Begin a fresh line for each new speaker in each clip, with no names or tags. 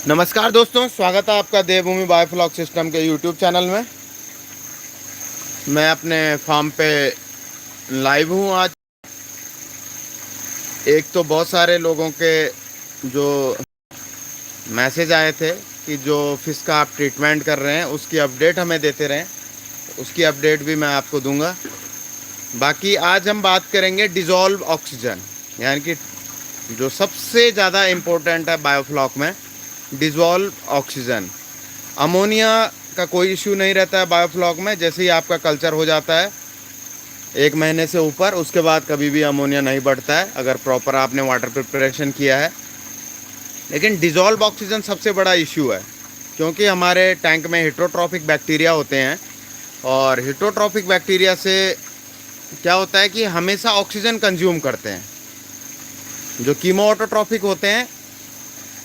नमस्कार दोस्तों, स्वागत है आपका देवभूमि बायोफ्लॉक सिस्टम के यूट्यूब चैनल में। मैं अपने फार्म पे लाइव हूँ आज। एक तो बहुत सारे लोगों के जो मैसेज आए थे कि जो फिश का आप ट्रीटमेंट कर रहे हैं उसकी अपडेट हमें देते रहें, उसकी अपडेट भी मैं आपको दूंगा। बाकी आज हम बात करेंगे डिज़ोल्व ऑक्सीजन, यानी कि जो सबसे ज़्यादा इम्पोर्टेंट है बायोफ्लॉक में, डिज़ोल्व ऑक्सीजन। अमोनिया का कोई इश्यू नहीं रहता है बायोफ्लॉक में। जैसे ही आपका कल्चर हो जाता है 1 महीने से ऊपर, उसके बाद कभी भी अमोनिया नहीं बढ़ता है अगर प्रॉपर आपने वाटर प्रिपरेशन किया है। लेकिन डिज़ोल्व ऑक्सीजन सबसे बड़ा इश्यू है, क्योंकि हमारे टैंक में हेट्रोट्रॉफिक बैक्टीरिया होते हैं, और हेट्रोट्रॉफिक बैक्टीरिया से क्या होता है कि हमेशा ऑक्सीजन कंज्यूम करते हैं। जो कीमो ऑटोट्रॉफिक होते हैं,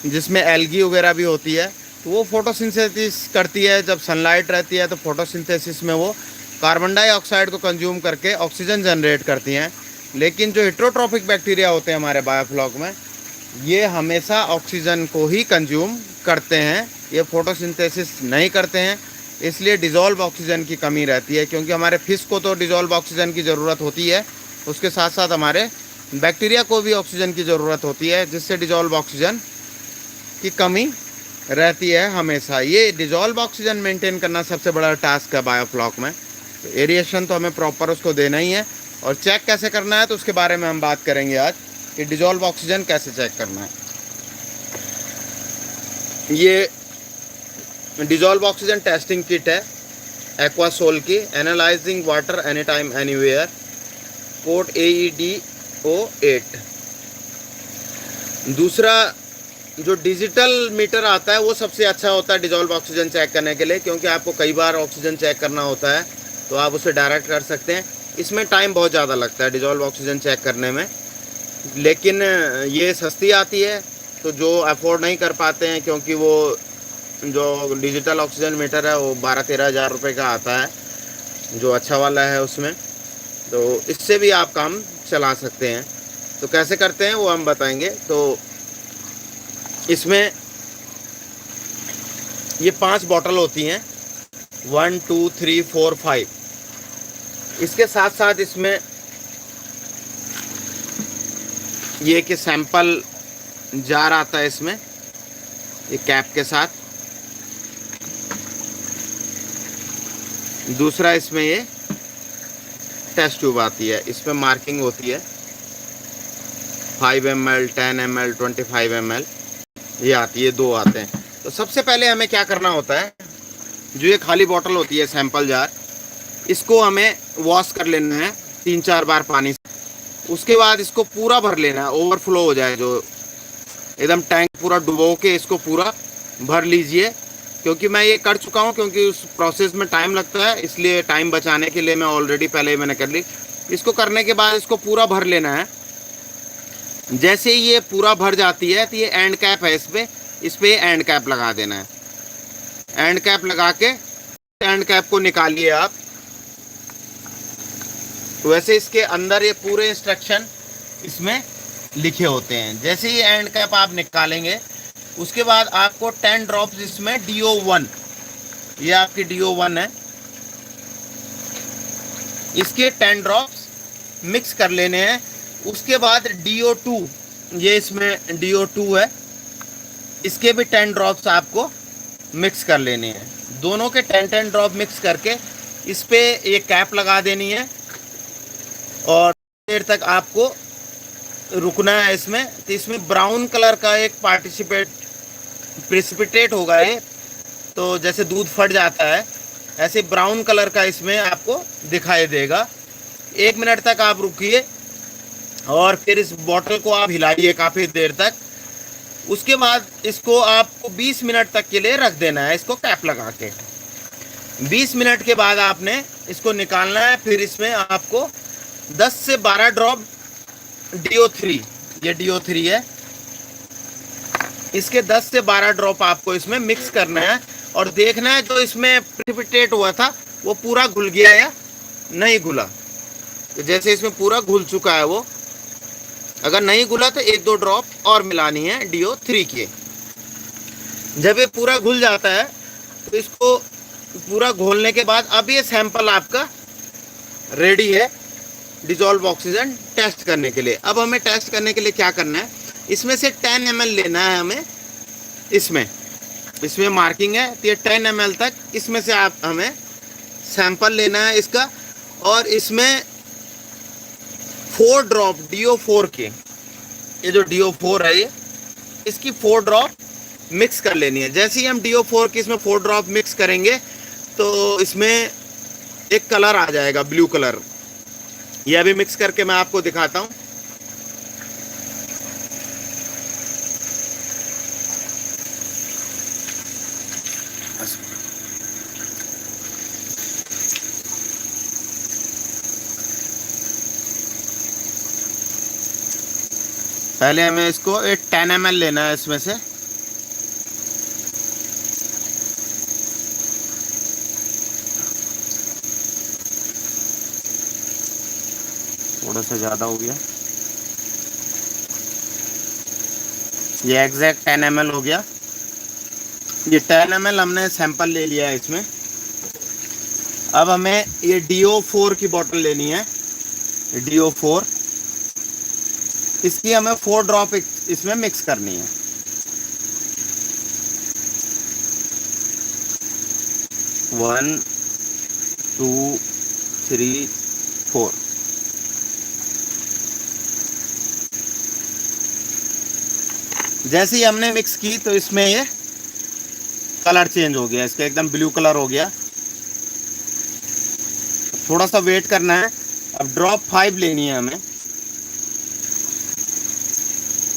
जिसमें एल्गी वगैरह भी होती है, तो वो फोटोसिंथेसिस करती है। जब सनलाइट रहती है तो फोटोसिंथेसिस में वो कार्बन डाइऑक्साइड को कंज्यूम करके ऑक्सीजन जनरेट करती हैं। लेकिन जो हेट्रोट्रॉफिक बैक्टीरिया होते हैं हमारे बायोफ्लॉक में, ये हमेशा ऑक्सीजन को ही कंज्यूम करते हैं, ये फोटोसिंथेसिस नहीं करते हैं। इसलिए डिज़ोल्व ऑक्सीजन की कमी रहती है, क्योंकि हमारे फिश को तो डिज़ोल्व ऑक्सीजन की ज़रूरत होती है, उसके साथ साथ हमारे बैक्टीरिया को भी ऑक्सीजन की ज़रूरत होती है, जिससे डिज़ोल्व ऑक्सीजन की कमी रहती है हमेशा। ये डिज़ोल्व ऑक्सीजन मेंटेन करना सबसे बड़ा टास्क है बायोफ्लॉक में। तो एरिएशन तो हमें प्रॉपर उसको देना ही है, और चेक कैसे करना है तो उसके बारे में हम बात करेंगे आज कि डिज़ोल्व ऑक्सीजन कैसे चेक करना है। ये डिज़ोल्व ऑक्सीजन टेस्टिंग किट है एक्वासोल की, analysing water any time anywhere, code AEDO8। दूसरा जो डिजिटल मीटर आता है वो सबसे अच्छा होता है डिज़ोल्व ऑक्सीजन चेक करने के लिए, क्योंकि आपको कई बार ऑक्सीजन चेक करना होता है तो आप उसे डायरेक्ट कर सकते हैं। इसमें टाइम बहुत ज़्यादा लगता है डिज़ोल्व ऑक्सीजन चेक करने में, लेकिन ये सस्ती आती है। तो जो अफोर्ड नहीं कर पाते हैं, क्योंकि वो जो डिजिटल ऑक्सीजन मीटर है वो 12-13 हज़ार रुपये का आता है, जो अच्छा वाला है उसमें, तो इससे भी आप काम चला सकते हैं। तो कैसे करते हैं वो हम बताएंगे। तो इसमें ये 5 बॉटल होती हैं, 1 2 3 4 5। इसके साथ साथ इसमें ये कि सैंपल जार आता है इसमें, ये कैप के साथ। दूसरा इसमें ये टेस्ट ट्यूब आती है, इसमें मार्किंग होती है 5 ml, 10 ml, 25 ml, ये आती है, 2 आते हैं। तो सबसे पहले हमें क्या करना होता है, जो ये खाली बोतल होती है सैंपल जार, इसको हमें वॉश कर लेना है 3-4 बार पानी से। उसके बाद इसको पूरा भर लेना है, ओवरफ्लो हो जाए, जो एकदम टैंक पूरा डुबो के इसको पूरा भर लीजिए। क्योंकि मैं ये कर चुका हूँ, क्योंकि उस प्रोसेस में टाइम लगता है, इसलिए टाइम बचाने के लिए मैं ऑलरेडी पहले ही मैंने कर ली। इसको करने के बाद इसको पूरा भर लेना है। जैसे ही ये पूरा भर जाती है तो ये एंड कैप है, इस पे एंड कैप लगा देना है। एंड कैप लगा के एंड कैप को निकालिए आप। तो वैसे इसके अंदर ये पूरे इंस्ट्रक्शन इसमें लिखे होते हैं। जैसे ही एंड कैप आप निकालेंगे, उसके बाद आपको 10 ड्रॉप्स इसमें DO1, ये आपकी DO1 है, इसके 10 ड्रॉप्स मिक्स कर लेने हैं। उसके बाद DO2, ये इसमें DO2 है, इसके भी 10 ड्रॉप्स आपको मिक्स कर लेने हैं। दोनों के 10-10 ड्रॉप मिक्स करके इस पे ये कैप लगा देनी है, और देर तक आपको रुकना है इसमें। तो इसमें ब्राउन कलर का एक प्रेसिपिटेट होगा ये, तो जैसे दूध फट जाता है ऐसे ब्राउन कलर का इसमें आपको दिखाई देगा। 1 मिनट तक आप रुकिए, और फिर इस बॉटल को आप हिलाइए काफ़ी देर तक। उसके बाद इसको आपको 20 मिनट तक के लिए रख देना है, इसको कैप लगा के। 20 मिनट के बाद आपने इसको निकालना है। फिर इसमें आपको 10 से 12 ड्रॉप DO3, ये DO3 है, इसके 10 से 12 ड्रॉप आपको इसमें मिक्स करना है, और देखना है जो इसमें प्रिसिपिटेट हुआ था वो पूरा घुल गया या नहीं घुला। तो जैसे इसमें पूरा घुल चुका है वो, अगर नहीं घुला तो 1-2 ड्रॉप और मिलानी है DO3 के। जब ये पूरा घुल जाता है तो इसको पूरा घोलने के बाद अब ये सैंपल आपका रेडी है डिजॉल्व ऑक्सीजन टेस्ट करने के लिए। अब हमें टेस्ट करने के लिए क्या करना है, इसमें से 10 ml लेना है हमें। इसमें मार्किंग है, तो ये 10 ml तक इसमें से आप हमें सैंपल लेना है इसका, और इसमें 4 ड्रॉप DO4 के, ये जो DO4 है ये, इसकी 4 ड्रॉप मिक्स कर लेनी है। जैसे ही हम DO4 की इसमें 4 ड्रॉप मिक्स करेंगे तो इसमें एक कलर आ जाएगा, ब्लू कलर। ये अभी मिक्स करके मैं आपको दिखाता हूँ। पहले हमें इसको 10 ml लेना है इसमें से। थोड़ा सा ज़्यादा हो गया, ये एग्जैक्ट 10 ml हो गया। ये 10 ml हमने सैंपल ले लिया है इसमें। अब हमें ये DO4 की बोतल लेनी है, DO4, इसकी हमें 4 ड्रॉप इसमें मिक्स करनी है। One, two, three, 4। जैसे ही हमने मिक्स की तो इसमें ये कलर चेंज हो गया, इसका एकदम ब्लू कलर हो गया। थोड़ा सा वेट करना है। अब ड्रॉप 5 लेनी है हमें,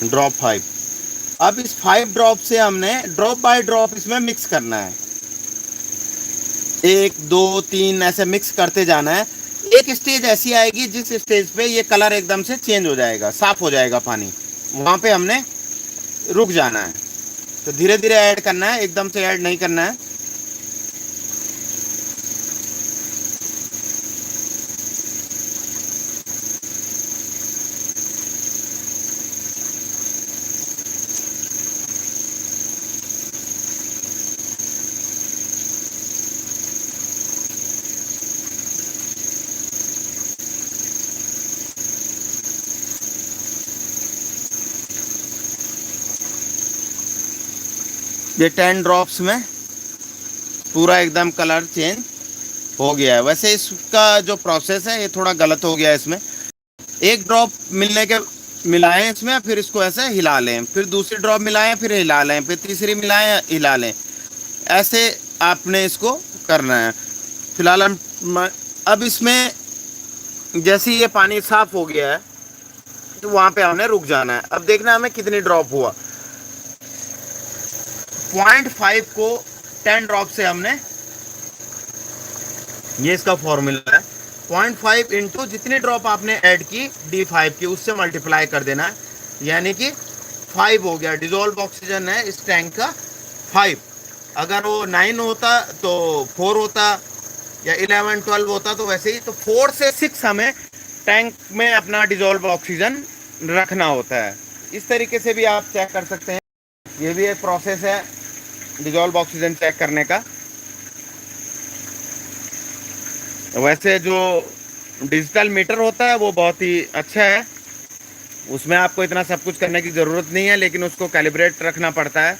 ड्रॉप 5। अब इस 5 ड्रॉप से हमने ड्रॉप बाय ड्रॉप इसमें मिक्स करना है, 1 2 3 ऐसे मिक्स करते जाना है। एक स्टेज ऐसी आएगी जिस स्टेज पे ये कलर एकदम से चेंज हो जाएगा, साफ हो जाएगा पानी, वहाँ पे हमने रुक जाना है। तो धीरे धीरे ऐड करना है, एकदम से ऐड नहीं करना है। ये 10 ड्रॉप्स में पूरा एकदम कलर चेंज हो गया है। वैसे इसका जो प्रोसेस है ये थोड़ा गलत हो गया है। इसमें एक ड्रॉप मिलने के मिलाएं इसमें, फिर इसको ऐसे हिला लें, फिर दूसरी ड्रॉप मिलाएं, फिर हिला लें, फिर तीसरी मिलाएं, हिला लें, ऐसे आपने इसको करना है। फिलहाल हम अब इसमें जैसे ये पानी साफ हो गया है तो वहाँ पे हमने रुक जाना है। अब देखना हमें कितनी ड्रॉप हुआ। 0.5 को 10 ड्रॉप से हमने, ये इसका फॉर्मूला है, 0.5 इंटू जितनी ड्रॉप आपने ऐड की D5 की उससे मल्टीप्लाई कर देना है, यानी कि 5 हो गया। डिजोल्व ऑक्सीजन है इस टैंक का 5। अगर वो 9 होता तो 4 होता, या 11 12 होता तो वैसे ही। तो 4 से 6 हमें टैंक में अपना डिजोल्व ऑक्सीजन रखना होता है। इस तरीके से भी आप चेक कर सकते हैं। ये भी एक प्रोसेस है डिजोल्व ऑक्सीजन चेक करने का। वैसे जो डिजिटल मीटर होता है वो बहुत ही अच्छा है, उसमें आपको इतना सब कुछ करने की ज़रूरत नहीं है, लेकिन उसको कैलिब्रेट रखना पड़ता है।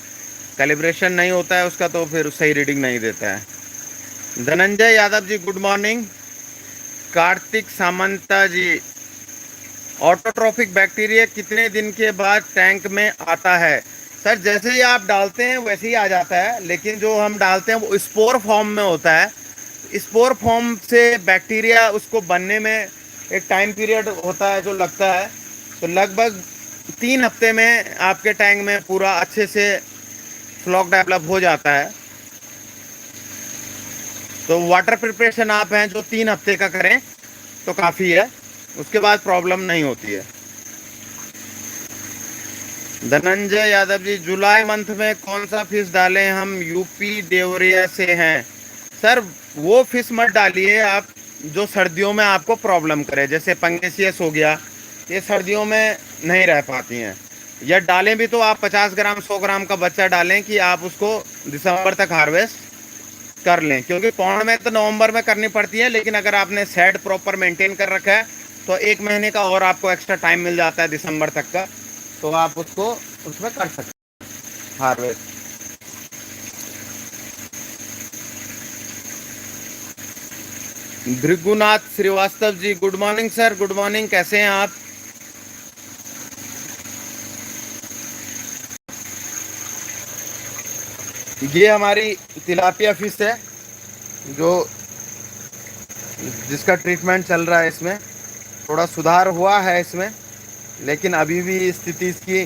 कैलिब्रेशन नहीं होता है उसका तो फिर सही रीडिंग नहीं देता है। Dhananjay Yadav ji good morning. कार्तिक सामंता जी, ऑटोट्रॉफिक बैक्टीरिया कितने दिन के बाद टैंक में आता है? सर जैसे ही आप डालते हैं वैसे ही आ जाता है, लेकिन जो हम डालते हैं वो स्पोर फॉर्म में होता है। स्पोर फॉर्म से बैक्टीरिया उसको बनने में एक टाइम पीरियड होता है जो लगता है। तो लगभग 3 हफ्ते में आपके टैंक में पूरा अच्छे से फ्लॉक डेवलप हो जाता है। तो वाटर प्रिपरेशन आप हैं जो 3 हफ्ते का करें तो काफ़ी है, उसके बाद प्रॉब्लम नहीं होती है। धनंजय यादव जी, जुलाई मंथ में कौन सा फिश डालें? हम यूपी देवरिया से हैं। सर वो फिश मत डालिए आप जो सर्दियों में आपको प्रॉब्लम करे, जैसे पंगेसियस हो गया, ये सर्दियों में नहीं रह पाती हैं। या डालें भी तो आप 50 ग्राम 100 ग्राम का बच्चा डालें कि आप उसको दिसंबर तक हार्वेस्ट कर लें, क्योंकि पौंड में तो नवंबर में करनी पड़ती है, लेकिन अगर आपने सेट प्रॉपर मेंटेन कर रखा है तो 1 महीने का और आपको एक्स्ट्रा टाइम मिल जाता है दिसंबर तक का, तो आप उसको उसमें कर सकते हैं harvest. Bhrigunath Srivastava ji, good morning sir, good morning, कैसे हैं आप? ये हमारी तिलापिया फिश है जो जिसका ट्रीटमेंट चल रहा है। इसमें थोड़ा सुधार हुआ है इसमें, लेकिन अभी भी स्थिति इसकी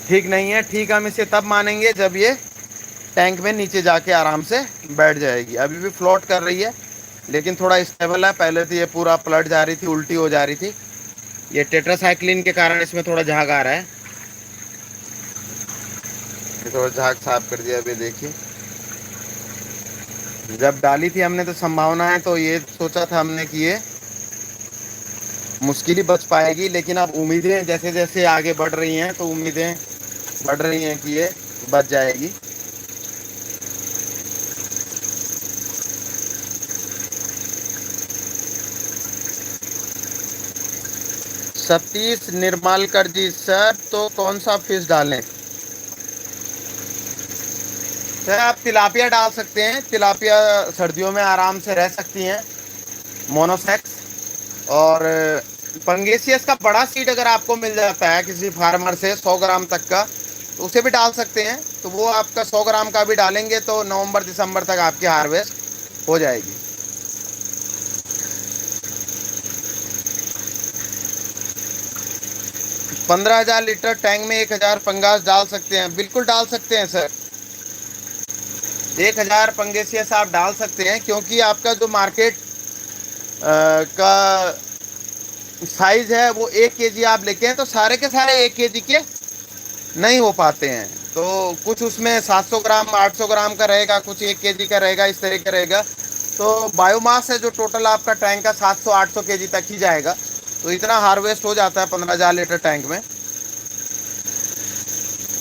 ठीक नहीं है। ठीक हम इसे तब मानेंगे जब ये टैंक में नीचे जाके आराम से बैठ जाएगी। अभी भी फ्लोट कर रही है लेकिन थोड़ा स्टेबल है। पहले तो ये पूरा पलट जा रही थी, उल्टी हो जा रही थी। ये टेट्रासाइक्लिन के कारण इसमें थोड़ा झाग आ रहा है। ये थोड़ा झाग साफ कर दिया। अभी देखिए, जब डाली थी हमने तो संभावना है तो ये सोचा था हमने कि ये मुश्किल ही बच पाएगी, लेकिन अब उम्मीदें जैसे जैसे आगे बढ़ रही हैं तो उम्मीदें बढ़ रही हैं कि ये बच जाएगी। सतीश निर्मालकर जी, सर तो कौन सा फिश डालें? सर आप तिलापिया डाल सकते हैं। तिलापिया सर्दियों में आराम से रह सकती हैं, मोनोसेक्स। और पंगेसियस का बड़ा सीड अगर आपको मिल जाता है किसी फार्मर से 100 ग्राम तक का, तो उसे भी डाल सकते हैं। तो वो आपका 100 ग्राम का भी डालेंगे तो नवंबर दिसंबर तक आपकी हार्वेस्ट हो जाएगी। 15,000 लीटर टैंक में 1,000 पंगास डाल सकते हैं। बिल्कुल डाल सकते हैं सर, 1,000 पंगेसियस आप डाल सकते हैं, क्योंकि आपका जो मार्केट का साइज है वो 1 kg आप लेके हैं तो सारे के सारे 1 kg के नहीं हो पाते हैं। तो कुछ उसमें 700 ग्राम 800 ग्राम का रहेगा, कुछ 1 kg का रहेगा, इस तरह का रहेगा। तो बायोमास है जो टोटल आपका टैंक का 700-800 kg तक ही जाएगा। तो इतना हार्वेस्ट हो जाता है 15,000 लीटर टैंक में।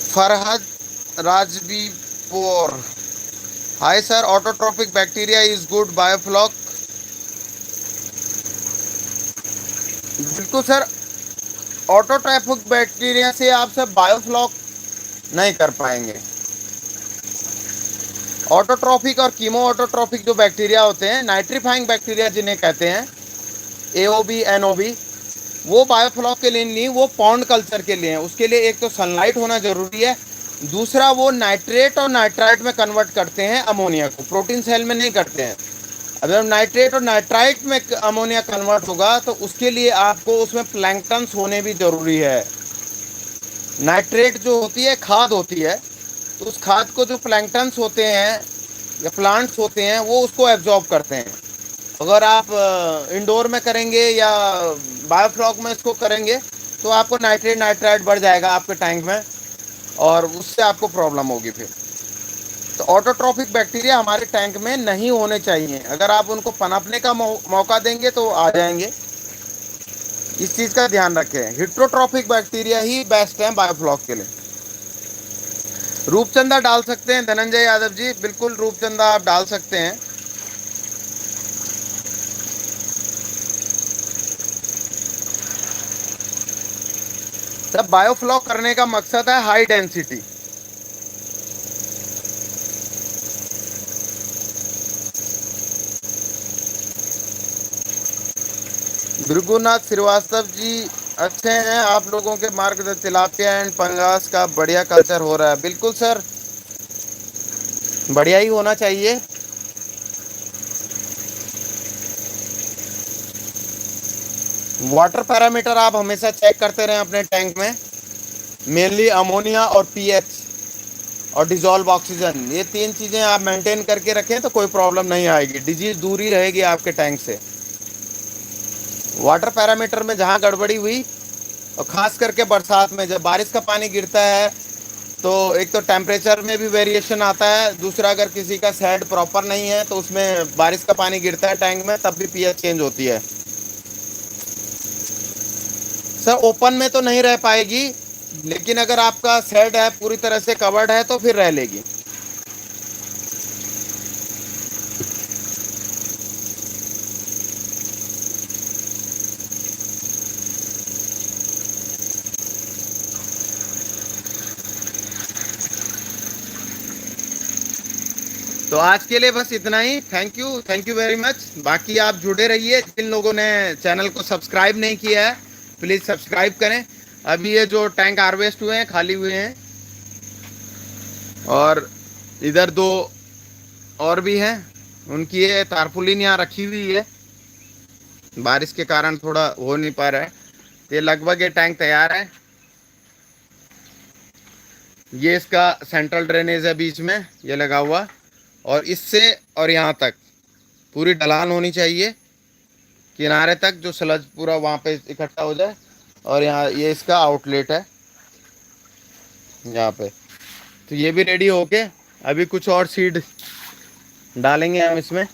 फरहद राजबीपोर, hi sir, autotrophic bacteria is good biofloc. बिल्कुल सर, ऑटोट्रॉपिक बैक्टीरिया से आप सब बायोफ्लॉक नहीं कर पाएंगे। ऑटोट्रॉपिक और कीमो ऑटोट्रॉपिक जो बैक्टीरिया होते हैं, नाइट्रीफाइंग बैक्टीरिया जिन्हें कहते हैं, एओबी एनओबी, वो बायोफ्लॉक के लिए नहीं, वो पॉन्ड कल्चर के लिए है। उसके लिए एक तो सनलाइट होना जरूरी है, दूसरा वो नाइट्रेट और नाइट्राइट में कन्वर्ट करते हैं अमोनिया को, प्रोटीन सेल में नहीं करते हैं। अगर नाइट्रेट और नाइट्राइट में अमोनिया कन्वर्ट होगा तो उसके लिए आपको उसमें प्लैंक्टन्स होने भी जरूरी है। नाइट्रेट जो होती है खाद होती है, तो उस खाद को जो प्लैंक्टन्स होते हैं या प्लांट्स होते हैं वो उसको एब्जॉर्ब करते हैं। अगर आप इंडोर में करेंगे या बायोफ्लॉक में इसको करेंगे तो आपको नाइट्रेट नाइट्राइट बढ़ जाएगा आपके टैंक में और उससे आपको प्रॉब्लम होगी फिर। तो ऑटोट्रॉपिक बैक्टीरिया हमारे टैंक में नहीं होने चाहिए। अगर आप उनको पनपने का मौका देंगे तो आ जाएंगे, इस चीज़ का ध्यान रखें। हिट्रोट्रॉपिक बैक्टीरिया ही बेस्ट है बायोफ्लॉक के लिए। रूपचंदा डाल सकते हैं धनंजय यादव जी, बिल्कुल रूपचंदा आप डाल सकते हैं। तब बायोफ्लॉक करने का मकसद है हाई डेंसिटी। भृगुनाथ श्रीवास्तव जी, अच्छे हैं आप लोगों के मार्गदर्शन। तिलापिया एंड पंगास का बढ़िया कल्चर हो रहा है। बिल्कुल सर, बढ़िया ही होना चाहिए। वाटर पैरामीटर आप हमेशा चेक करते रहें अपने टैंक में, मेनली अमोनिया और पीएच और डिजॉल्व ऑक्सीजन, ये 3 चीज़ें आप मेंटेन करके रखें तो कोई प्रॉब्लम नहीं आएगी, डिजीज दूर ही रहेगी आपके टैंक से। वाटर पैरामीटर में जहाँ गड़बड़ी हुई, और ख़ास करके बरसात में जब बारिश का पानी गिरता है तो एक तो टेम्परेचर में भी वेरिएशन आता है, दूसरा अगर किसी का शेड प्रॉपर नहीं है तो उसमें बारिश का पानी गिरता है टैंक में तब भी पीएच चेंज होती है। सर ओपन में तो नहीं रह पाएगी, लेकिन अगर आपका सेट है, पूरी तरह से कवर्ड है, तो फिर रह लेगी। तो आज के लिए बस इतना ही। Thank you very much. बाकी आप जुड़े रहिए। जिन लोगों ने चैनल को सब्सक्राइब नहीं किया है, प्लीज़ सब्सक्राइब करें। अभी ये जो टैंक हार्वेस्ट हुए हैं, खाली हुए हैं, और इधर 2 और भी हैं, उनकी ये तारपुलिन यहाँ रखी हुई है, बारिश के कारण थोड़ा हो नहीं पा रहा है। तो ये लगभग ये टैंक तैयार है। ये इसका सेंट्रल ड्रेनेज है बीच में ये लगा हुआ, और इससे और यहाँ तक पूरी ढलान होनी चाहिए, किनारे तक, जो स्लज पूरा वहाँ पे इकट्ठा हो जाए। और यहाँ ये इसका आउटलेट है यहाँ पे। तो ये भी रेडी होके अभी कुछ और सीड डालेंगे हम इसमें।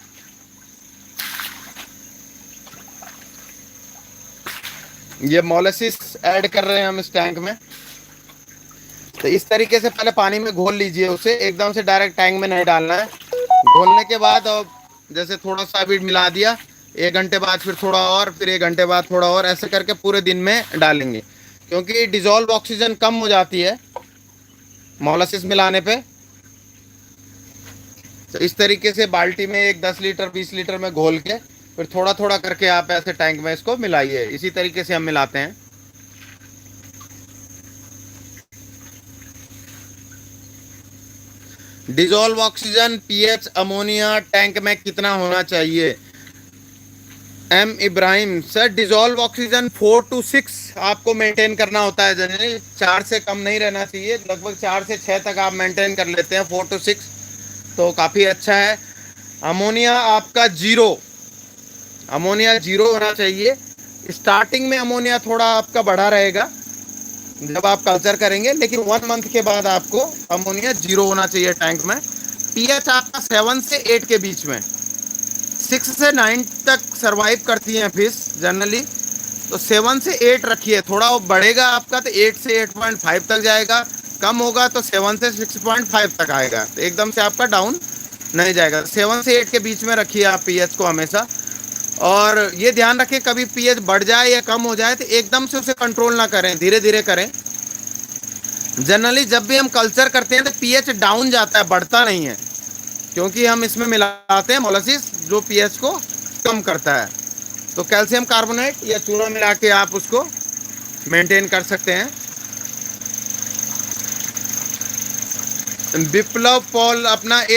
ये मोलेसिस ऐड कर रहे हैं हम इस टैंक में। तो इस तरीके से पहले पानी में घोल लीजिए उसे, एकदम से डायरेक्ट टैंक में नहीं डालना है। घोलने के बाद और जैसे थोड़ा सा भी मिला दिया, 1 घंटे बाद फिर थोड़ा और, फिर 1 घंटे बाद थोड़ा और, ऐसे करके पूरे दिन में डालेंगे, क्योंकि डिजॉल्व ऑक्सीजन कम हो जाती है मोलासिस मिलाने पे। तो इस तरीके से बाल्टी में 10 लीटर 20 लीटर में घोल के फिर थोड़ा थोड़ा करके आप ऐसे टैंक में इसको मिलाइए। इसी तरीके से हम मिलाते हैं। Dissolve oxygen pH ammonia tank में कितना होना चाहिए? M Ibrahim sir, dissolve oxygen 4 to 6 आपको मेंटेन करना होता है जनरली। 4 से कम नहीं रहना चाहिए। लगभग 4 से 6 तक आप मेंटेन कर लेते हैं, 4 to 6 तो काफ़ी अच्छा है। अमोनिया आपका 0, अमोनिया 0 होना चाहिए। स्टार्टिंग में अमोनिया थोड़ा आपका बढ़ा रहेगा जब आप कल्चर करेंगे, लेकिन 1 मंथ के बाद आपको अमोनिया 0 होना चाहिए टैंक में। पीएच आपका 7 से 8 के बीच में, 6 से 9 तक सरवाइव करती हैं फिश जनरली। तो 7 से 8 रखिए। थोड़ा वो बढ़ेगा आपका तो 8 से 8.5 तक जाएगा, कम होगा तो 7 से 6.5 तक आएगा। तो एकदम से आपका डाउन नहीं जाएगा। 7 से 8 के बीच में रखिए आप पीएच को हमेशा। और ये ध्यान रखें, कभी पीएच बढ़ जाए या कम हो जाए तो एकदम से उसे कंट्रोल ना करें, धीरे धीरे करें। जनरली जब भी हम कल्चर करते हैं तो पीएच डाउन जाता है, बढ़ता नहीं है, क्योंकि हम इसमें मिलाते हैं मोलासिस जो पीएच को कम करता है। तो कैल्शियम कार्बोनेट या चूना मिला के आप उसको मेंटेन कर सकते हैं। विप्लव पॉल अपना एयर